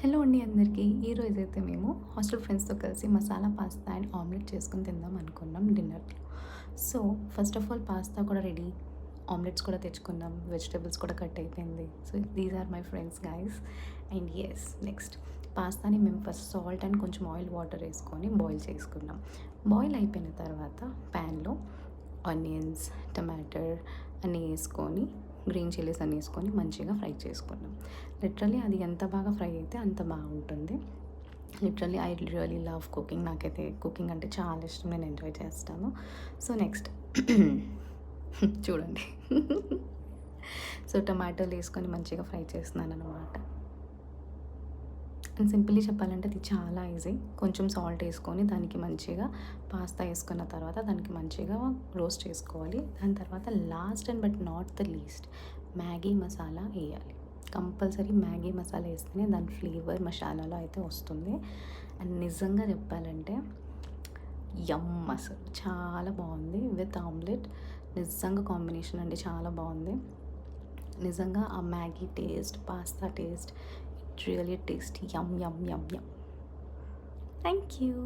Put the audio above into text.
Hello అండి అందరికీ. ఈరోజైతే మేము హాస్టల్ ఫ్రెండ్స్‌తో కలిసి మసాలా పాస్తా అండ్ ఆమ్లెట్ చేసుకొని తిందాం అనుకున్నాం డిన్నర్‌లో. So, first of all pasta కూడా రెడీ. ఆమ్లెట్స్ కూడా తెచ్చుకున్నాం. వెజిటబుల్స్ కూడా కట్ అయిపోయింది. So, these are my friends guys. And next పాస్తాని మేము ఫస్ట్ సాల్ట్ అండ్ కొంచెం ఆయిల్ వాటర్ వేసుకొని బాయిల్ చేసుకున్నాం. బాయిల్ అయిపోయిన తర్వాత ప్యాన్‌లో ఆనియన్స్, టమాటర్ అన్నీ వేసుకొని గ్రీన్ చిల్లీస్ అన్నీ వేసుకొని మంచిగా ఫ్రై చేసుకున్నాం. లిటరల్లీ అది ఎంత బాగా ఫ్రై అయితే అంత బాగుంటుంది. Literally I really love cooking. నాకైతే కుకింగ్ అంటే చాలా ఇష్టం. నేను ఎంజాయ్ చేస్తాను. సో, నెక్స్ట్ చూడండి. సో, టమాటోలు వేసుకొని మంచిగా ఫ్రై చేస్తున్నాననమాట. అండ్ సింపుల్లీ చెప్పాలంటే అది చాలా ఈజీ. కొంచెం సాల్ట్ వేసుకొని దానికి మంచిగా పాస్తా వేసుకున్న తర్వాత దానికి మంచిగా రోస్ట్ చేసుకోవాలి. దాని తర్వాత last and but not the least Maggi masala వేయాలి. కంపల్సరీ మ్యాగీ మసాలా వేస్తేనే దాని ఫ్లేవర్ మసాలాలో అయితే వస్తుంది. అండ్ నిజంగా చెప్పాలంటే యమ్ అసలు చాలా బాగుంది విత్ ఆమ్లెట్. నిజంగా కాంబినేషన్ అండి చాలా బాగుంది. నిజంగా ఆ Maggi taste, pasta taste, it really tasty. Yum yum yum yum. Thank you.